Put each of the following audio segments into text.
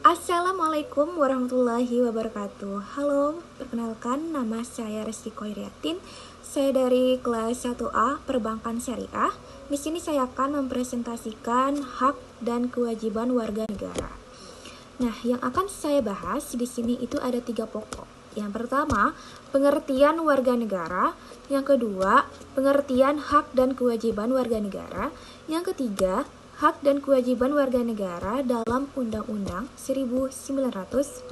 Assalamualaikum warahmatullahi wabarakatuh. Halo, perkenalkan nama saya Reski Koiriatin. Saya dari kelas 1A Perbankan Syariah. Di sini saya akan mempresentasikan hak dan kewajiban warga negara. Nah, yang akan saya bahas di sini itu ada 3 pokok. Yang pertama, pengertian warga negara. Yang kedua, pengertian hak dan kewajiban warga negara. Yang ketiga, hak dan kewajiban warga negara dalam Undang-Undang 1945.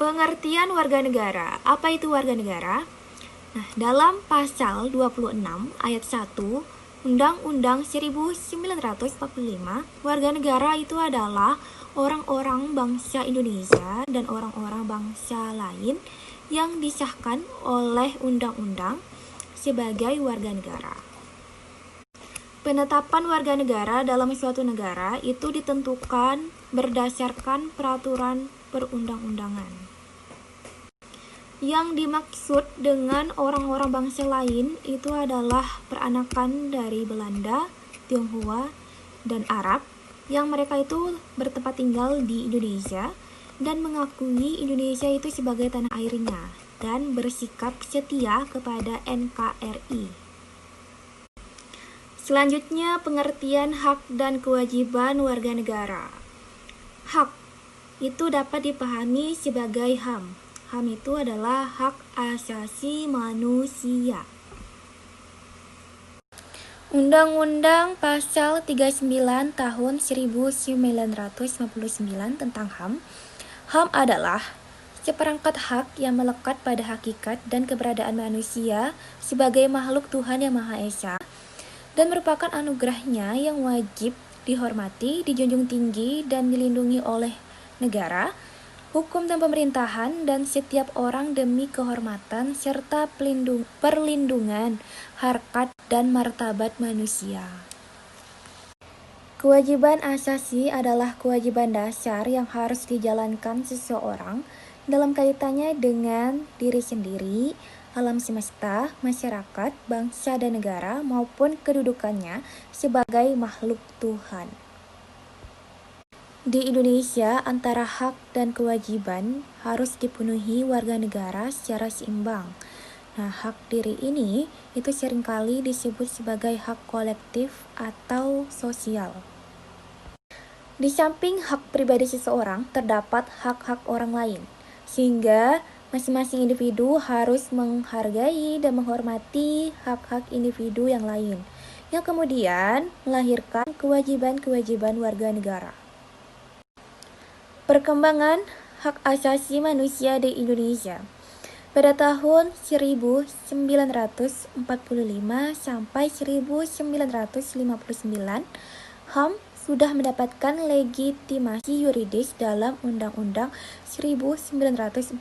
Pengertian warga negara. Apa itu warga negara? Nah, dalam pasal 26 ayat 1 Undang-Undang 1945, warga negara itu adalah orang-orang bangsa Indonesia dan orang-orang bangsa lain yang disahkan oleh undang-undang sebagai warga negara. Penetapan warga negara dalam suatu negara itu ditentukan berdasarkan peraturan perundang-undangan. Yang dimaksud dengan orang-orang bangsa lain itu adalah peranakan dari Belanda, Tionghoa, dan Arab yang mereka itu bertempat tinggal di Indonesia dan mengakui Indonesia itu sebagai tanah airnya dan bersikap setia kepada NKRI. Selanjutnya, pengertian hak dan kewajiban warga negara. Hak itu dapat dipahami sebagai HAM. HAM itu adalah hak asasi manusia. Undang-Undang Pasal 39 Tahun 1959 tentang HAM. HAM adalah seperangkat hak yang melekat pada hakikat dan keberadaan manusia sebagai makhluk Tuhan Yang Maha Esa dan merupakan anugerahnya yang wajib dihormati, dijunjung tinggi, dan dilindungi oleh negara, hukum dan pemerintahan, dan setiap orang demi kehormatan serta perlindungan harkat dan martabat manusia. Kewajiban asasi adalah kewajiban dasar yang harus dijalankan seseorang dalam kaitannya dengan diri sendiri, alam semesta, masyarakat, bangsa dan negara, maupun kedudukannya sebagai makhluk Tuhan. Di Indonesia, antara hak dan kewajiban harus dipenuhi warga negara secara seimbang. Nah, hak diri ini itu seringkali disebut sebagai hak kolektif atau sosial. Di samping hak pribadi seseorang, terdapat hak-hak orang lain, sehingga masing-masing individu harus menghargai dan menghormati hak-hak individu yang lain, yang kemudian melahirkan kewajiban-kewajiban warga negara. Perkembangan hak asasi manusia di Indonesia. Pada tahun 1945 sampai 1959, HAM sudah mendapatkan legitimasi yuridis dalam Undang-Undang 1945.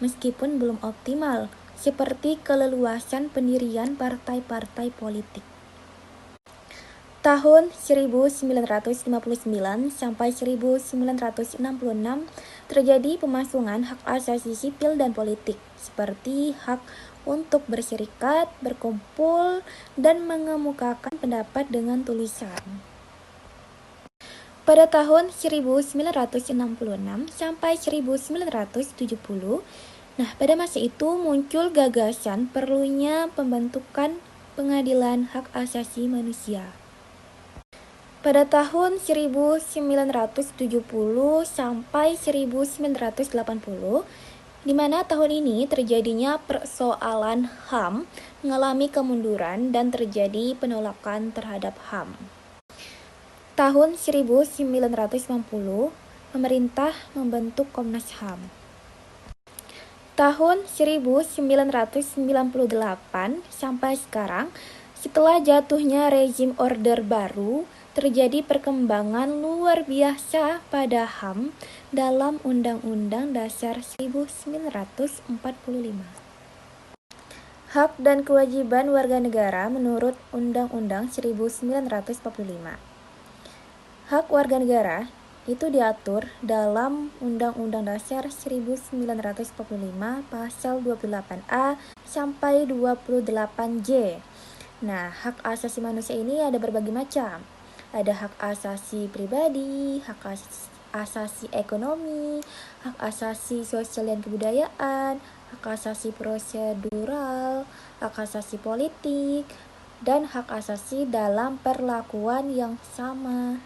Meskipun belum optimal, seperti keleluasan pendirian partai-partai politik. Tahun 1959 sampai 1966 terjadi pemasungan hak asasi sipil dan politik seperti hak untuk berserikat, berkumpul, dan mengemukakan pendapat dengan tulisan. Pada tahun 1966 sampai 1970, pada masa itu muncul gagasan perlunya pembentukan pengadilan hak asasi manusia. Pada tahun 1970 sampai 1980, di mana tahun ini terjadinya persoalan HAM mengalami kemunduran dan terjadi penolakan terhadap HAM. Tahun 1990, pemerintah membentuk Komnas HAM. Tahun 1998 sampai sekarang, setelah jatuhnya rezim Orde Baru, terjadi perkembangan luar biasa pada HAM dalam Undang-Undang Dasar 1945. Hak dan kewajiban warga negara menurut Undang-Undang 1945. Hak warga negara itu diatur dalam Undang-Undang Dasar 1945 pasal 28A sampai 28J. Nah, hak asasi manusia ini ada berbagai macam. Ada hak asasi pribadi, hak asasi ekonomi, hak asasi sosial dan kebudayaan, hak asasi prosedural, hak asasi politik, dan hak asasi dalam perlakuan yang sama.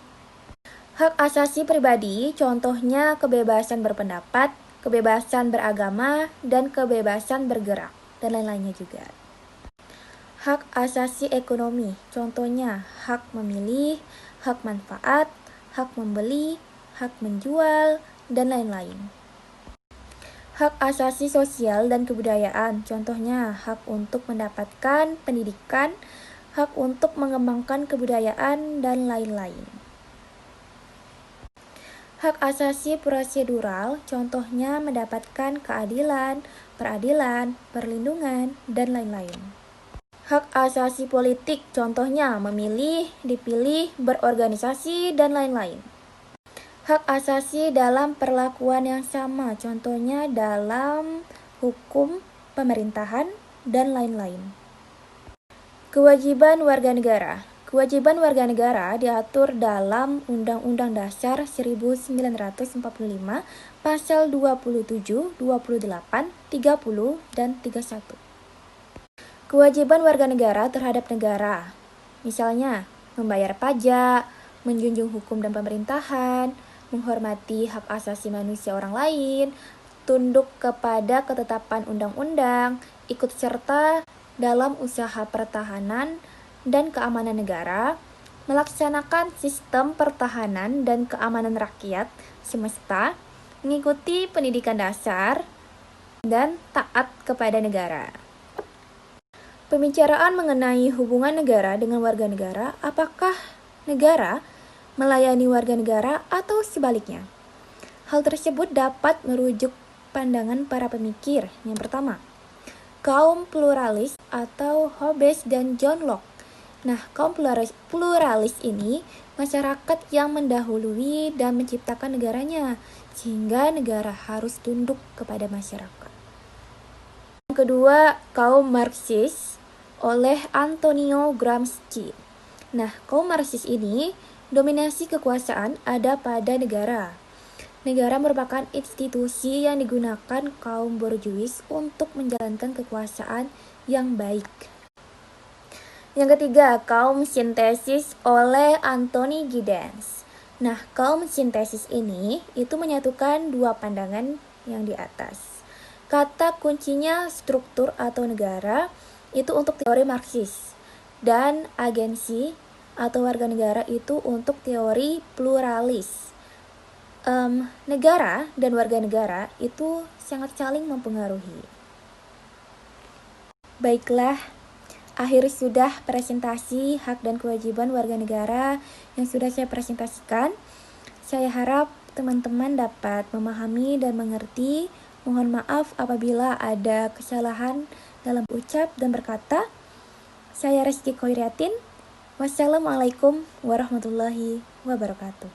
Hak asasi pribadi contohnya kebebasan berpendapat, kebebasan beragama, dan kebebasan bergerak, dan lain-lainnya juga. Hak asasi ekonomi contohnya hak memilih, hak manfaat, hak membeli, hak menjual, dan lain-lain. Hak asasi sosial dan kebudayaan contohnya hak untuk mendapatkan pendidikan, hak untuk mengembangkan kebudayaan, dan lain-lain. Hak asasi prosedural contohnya mendapatkan keadilan, peradilan, perlindungan, dan lain-lain. Hak asasi politik contohnya memilih, dipilih, berorganisasi, dan lain-lain. Hak asasi dalam perlakuan yang sama contohnya dalam hukum, pemerintahan, dan lain-lain. Kewajiban warga negara. Kewajiban warga negara diatur dalam Undang-Undang Dasar 1945 pasal 27, 28, 30, dan 31. Kewajiban warga negara terhadap negara, misalnya membayar pajak, menjunjung hukum dan pemerintahan, menghormati hak asasi manusia orang lain, tunduk kepada ketetapan undang-undang, ikut serta dalam usaha pertahanan dan keamanan negara, melaksanakan sistem pertahanan dan keamanan rakyat semesta, mengikuti pendidikan dasar, dan taat kepada negara. Pembicaraan mengenai hubungan negara dengan warga negara, apakah negara melayani warga negara atau sebaliknya? Hal tersebut dapat merujuk pandangan para pemikir. Yang pertama, kaum pluralis atau Hobbes dan John Locke. Nah, kaum pluralis ini masyarakat yang mendahului dan menciptakan negaranya, sehingga negara harus tunduk kepada masyarakat. Yang kedua, kaum Marxis oleh Antonio Gramsci. Nah, kaum Marxis ini dominasi kekuasaan ada pada negara. Negara merupakan institusi yang digunakan kaum borjuis untuk menjalankan kekuasaan yang baik. Yang ketiga, kaum sintesis oleh Anthony Giddens. Nah, kaum sintesis ini itu menyatukan dua pandangan yang di atas. Kata kuncinya struktur atau negara itu untuk teori Marxis, dan agensi atau warga negara itu untuk teori pluralis. Negara dan warga negara itu sangat saling mempengaruhi. Baiklah, akhir sudah presentasi hak dan kewajiban warga negara yang sudah saya presentasikan. Saya harap teman-teman dapat memahami dan mengerti. Mohon maaf apabila ada kesalahan dalam ucap dan berkata. Saya Reski Koiriatin. Wassalamualaikum warahmatullahi wabarakatuh.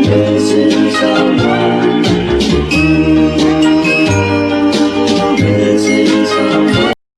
This is our